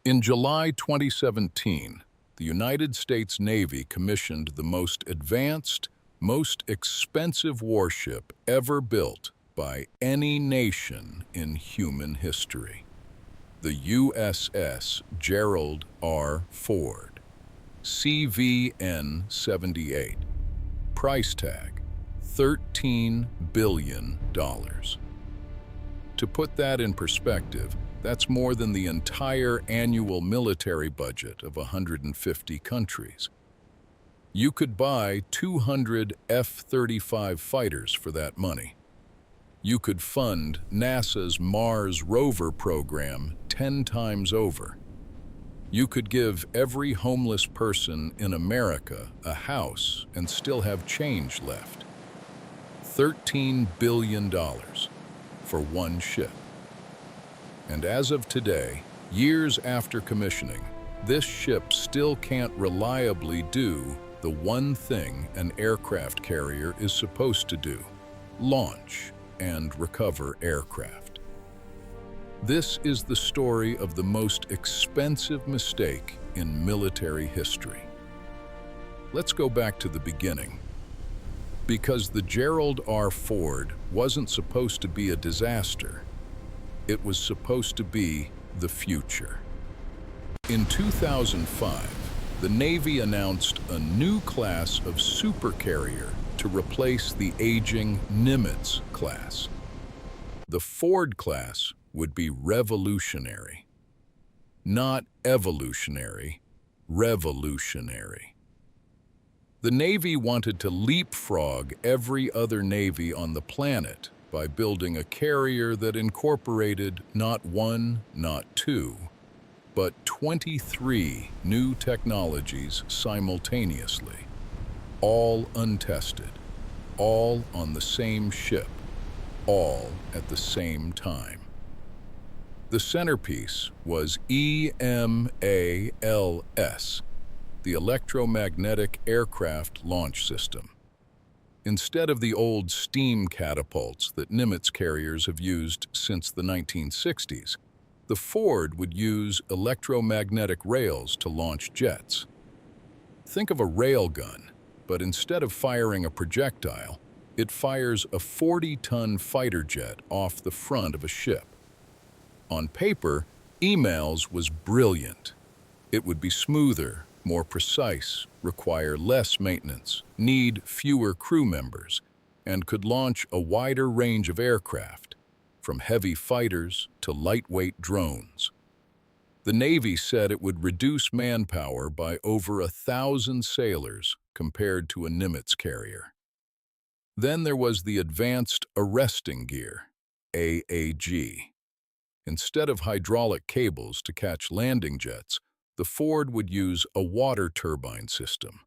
In July 2017, the United States Navy commissioned the most advanced, most expensive warship ever built by any nation in human history. The USS Gerald R. Ford, CVN-78. Price tag, $13 billion. To put that in perspective, that's more than the entire annual military budget of 150 countries. You could buy 200 F-35 fighters for that money. You could fund NASA's Mars rover program 10 times over. You could give every homeless person in America a house and still have change left. $13 billion for one ship. And as of today, years after commissioning, this ship still can't reliably do the one thing an aircraft carrier is supposed to do: launch and recover aircraft. This is the story of the most expensive mistake in military history. Let's go back to the beginning. Because the Gerald R. Ford wasn't supposed to be a disaster, it was supposed to be the future. In 2005, the Navy announced a new class of supercarrier to replace the aging Nimitz class. The Ford class would be revolutionary. Not evolutionary, revolutionary. The Navy wanted to leapfrog every other Navy on the planet by building a carrier that incorporated not one, not two, but 23 new technologies simultaneously, all untested, all on the same ship, all at the same time. The centerpiece was EMALS, the Electromagnetic Aircraft Launch System. Instead of the old steam catapults that Nimitz carriers have used since the 1960s, the Ford would use electromagnetic rails to launch jets. Think of a railgun, but instead of firing a projectile, it fires a 40-ton fighter jet off the front of a ship. On paper, EMALS was brilliant. It would be smoother, more precise, require less maintenance, need fewer crew members, and could launch a wider range of aircraft, from heavy fighters to lightweight drones. The Navy said it would reduce manpower by over 1,000 sailors compared to a Nimitz carrier. Then there was the Advanced Arresting Gear, AAG. Instead of hydraulic cables to catch landing jets, the Ford would use a water turbine system.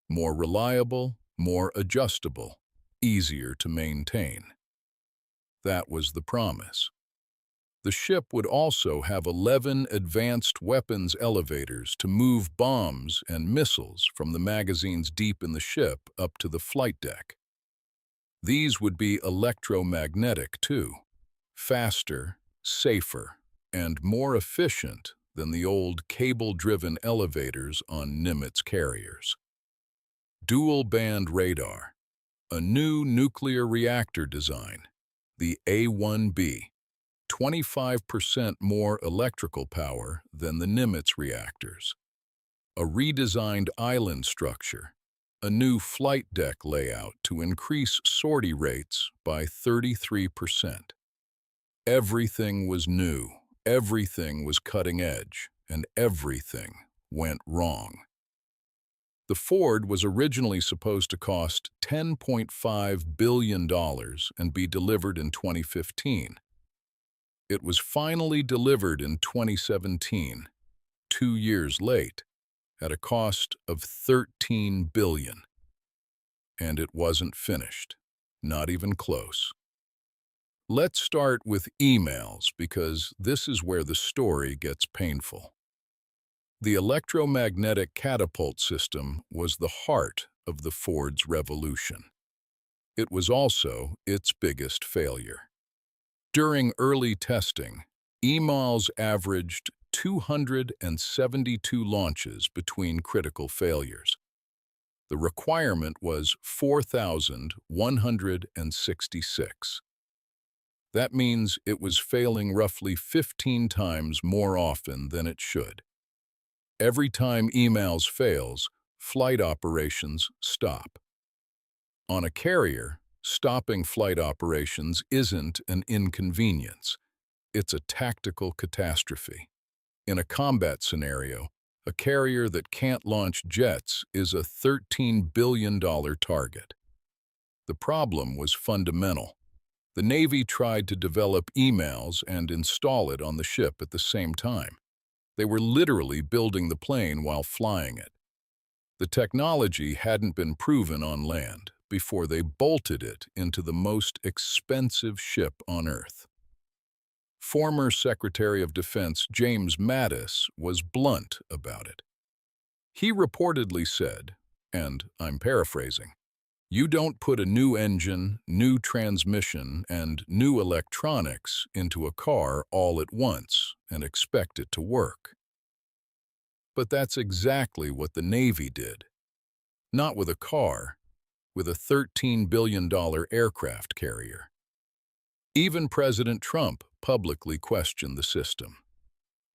More reliable, more adjustable, easier to maintain. That was the promise. The ship would also have 11 advanced weapons elevators to move bombs and missiles from the magazines deep in the ship up to the flight deck. These would be electromagnetic too, faster, safer, and more efficient than the old cable-driven elevators on Nimitz carriers. Dual-band radar, a new nuclear reactor design, the A1B, 25% more electrical power than the Nimitz reactors. A redesigned island structure, a new flight deck layout to increase sortie rates by 33%. Everything was new. Everything was cutting edge, and everything went wrong. The Ford was originally supposed to cost $10.5 billion and be delivered in 2015. It was finally delivered in 2017, 2 years late, at a cost of $13 billion. And it wasn't finished, not even close. Let's start with EMALS because this is where the story gets painful. The electromagnetic catapult system was the heart of the Ford's revolution. It was also its biggest failure. During early testing, EMALS averaged 272 launches between critical failures. The requirement was 4,166. That means it was failing roughly 15 times more often than it should. Every time emails fails, flight operations stop. On a carrier, stopping flight operations isn't an inconvenience. It's a tactical catastrophe. In a combat scenario, a carrier that can't launch jets is a $13 billion target. The problem was fundamental. The Navy tried to develop emails and install it on the ship at the same time. They were literally building the plane while flying it. The technology hadn't been proven on land before they bolted it into the most expensive ship on Earth. Former Secretary of Defense James Mattis was blunt about it. He reportedly said, and I'm paraphrasing, "You don't put a new engine, new transmission, and new electronics into a car all at once and expect it to work." But that's exactly what the Navy did. Not with a car, with a $13 billion aircraft carrier. Even President Trump publicly questioned the system.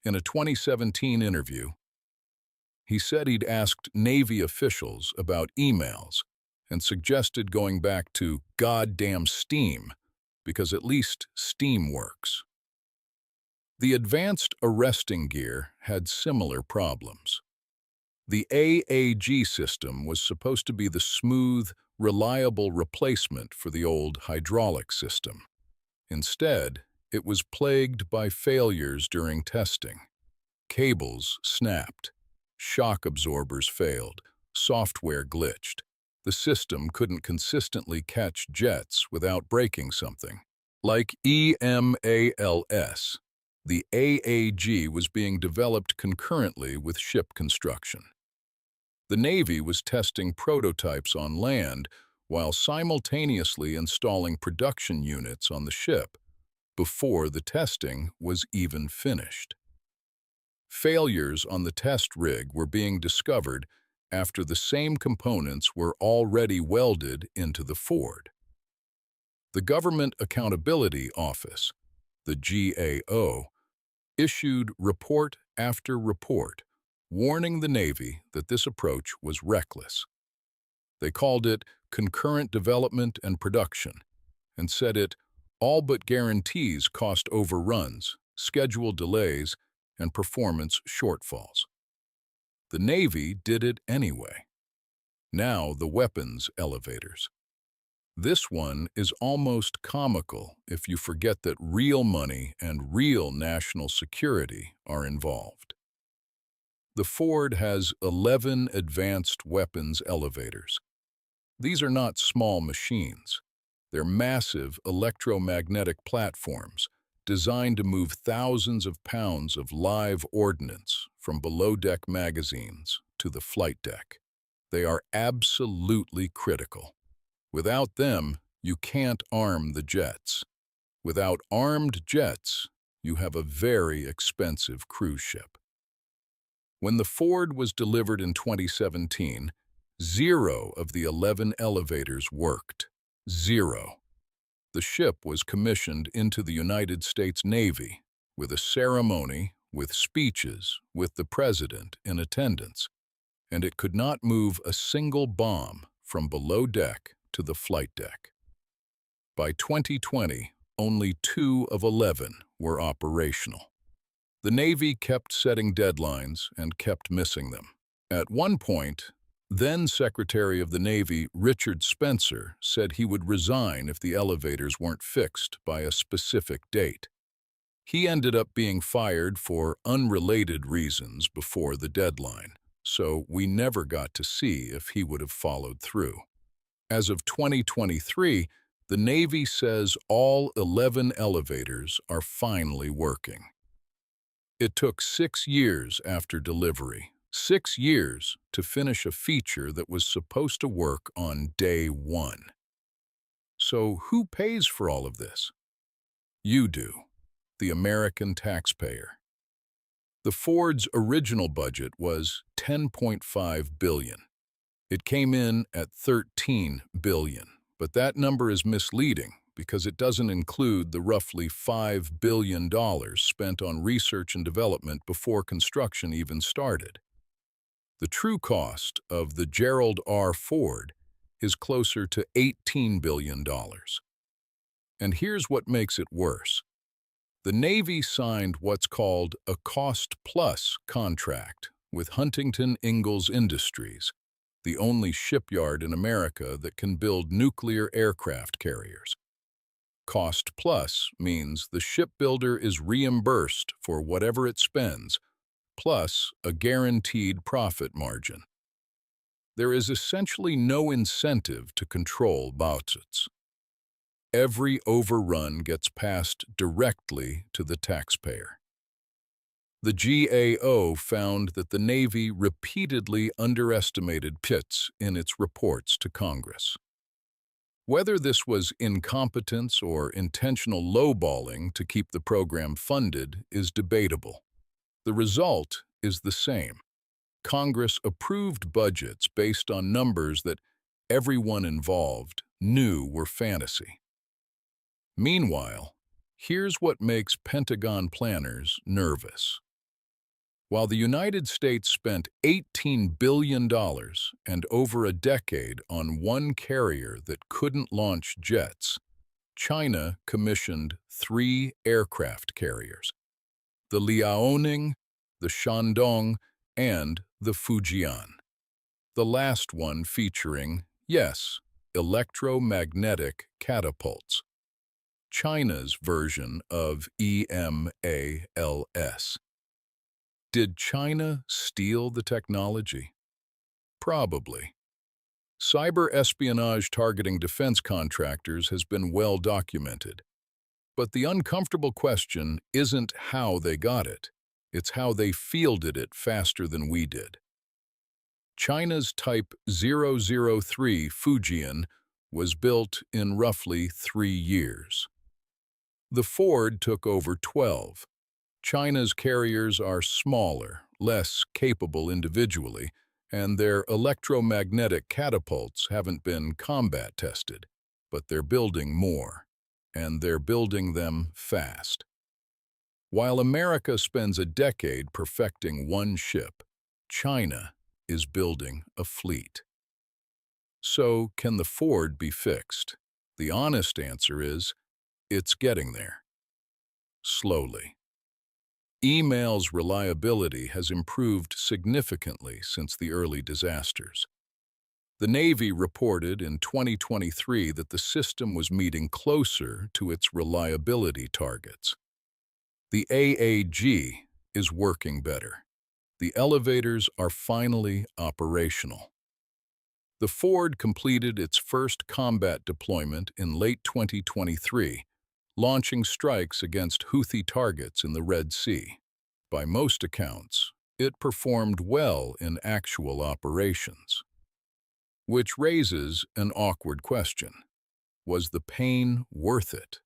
In a 2017 interview, he said he'd asked Navy officials about emails and suggested going back to goddamn steam, because at least steam works. The advanced arresting gear had similar problems. The AAG system was supposed to be the smooth, reliable replacement for the old hydraulic system. Instead, it was plagued by failures during testing. Cables snapped, shock absorbers failed, software glitched. The system couldn't consistently catch jets without breaking something. Like EMALS, the AAG was being developed concurrently with ship construction. The Navy was testing prototypes on land while simultaneously installing production units on the ship before the testing was even finished. Failures on the test rig were being discovered after the same components were already welded into the Ford. The Government Accountability Office, the GAO, issued report after report warning the Navy that this approach was reckless. They called it concurrent development and production and said it all but guarantees cost overruns, schedule delays, and performance shortfalls. The Navy did it anyway. Now the weapons elevators. This one is almost comical if you forget that real money and real national security are involved. The Ford has 11 advanced weapons elevators. These are not small machines. They're massive electromagnetic platforms designed to move thousands of pounds of live ordnance from below-deck magazines to the flight deck. They are absolutely critical. Without them, you can't arm the jets. Without armed jets, you have a very expensive cruise ship. When the Ford was delivered in 2017, 0 of the 11 elevators worked. 0. The ship was commissioned into the United States Navy with a ceremony, with speeches, with the president in attendance, and it could not move a single bomb from below deck to the flight deck. By 2020, only 2 of 11 were operational. The Navy kept setting deadlines and kept missing them. At one point, then Secretary of the Navy Richard Spencer said he would resign if the elevators weren't fixed by a specific date. He ended up being fired for unrelated reasons before the deadline, so we never got to see if he would have followed through. As of 2023, the Navy says all 11 elevators are finally working. It took 6 years after delivery, 6 years to finish a feature that was supposed to work on day 1. So who pays for all of this? You do, the American taxpayer. The Ford's original budget was $10.5 billion. It came in at $13 billion, but that number is misleading because it doesn't include the roughly $5 billion spent on research and development before construction even started. The true cost of the Gerald R. Ford is closer to $18 billion. And here's what makes it worse. The Navy signed what's called a cost-plus contract with Huntington Ingalls Industries, the only shipyard in America that can build nuclear aircraft carriers. Cost-plus means the shipbuilder is reimbursed for whatever it spends, plus a guaranteed profit margin. There is essentially no incentive to control budgets. Every overrun gets passed directly to the taxpayer. The GAO found that the Navy repeatedly underestimated pits in its reports to Congress. Whether this was incompetence or intentional lowballing to keep the program funded is debatable. The result is the same. Congress approved budgets based on numbers that everyone involved knew were fantasy. Meanwhile, here's what makes Pentagon planners nervous. While the United States spent $18 billion and over a decade on one carrier that couldn't launch jets, China commissioned 3 aircraft carriers: the Liaoning, the Shandong, and the Fujian. The last one featuring, yes, electromagnetic catapults. China's version of EMALS. Did China steal the technology? Probably. Cyber espionage targeting defense contractors has been well documented. But the uncomfortable question isn't how they got it, it's how they fielded it faster than we did. China's Type 003 Fujian was built in roughly 3 years. The Ford took over 12. China's carriers are smaller, less capable individually, and their electromagnetic catapults haven't been combat tested, but they're building more, and they're building them fast. While America spends a decade perfecting one ship, China is building a fleet. So, can the Ford be fixed? The honest answer is, it's getting there. Slowly. Email's reliability has improved significantly since the early disasters. The Navy reported in 2023 that the system was meeting closer to its reliability targets. The AAG is working better. The elevators are finally operational. The Ford completed its first combat deployment in late 2023, launching strikes against Houthi targets in the Red Sea. By most accounts, it performed well in actual operations. Which raises an awkward question. Was the pain worth it?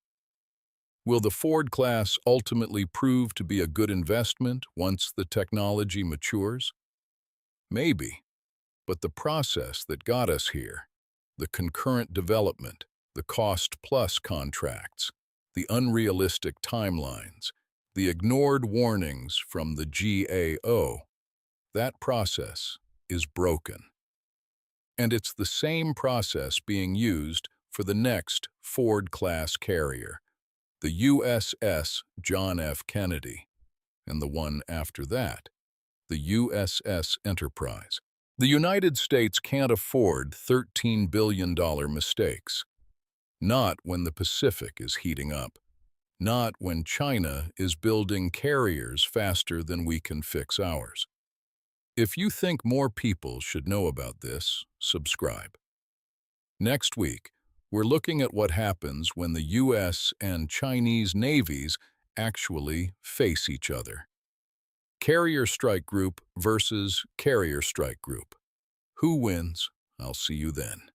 Will the Ford class ultimately prove to be a good investment once the technology matures? Maybe, but the process that got us here, the concurrent development, the cost-plus contracts, the unrealistic timelines, the ignored warnings from the GAO, that process is broken. And it's the same process being used for the next Ford-class carrier, the USS John F. Kennedy, and the one after that, the USS Enterprise. The United States can't afford $13 billion mistakes. Not when the Pacific is heating up. Not when China is building carriers faster than we can fix ours. If you think more people should know about this, subscribe. Next week, we're looking at what happens when the U.S. and Chinese navies actually face each other. Carrier strike group versus carrier strike group. Who wins? I'll see you then.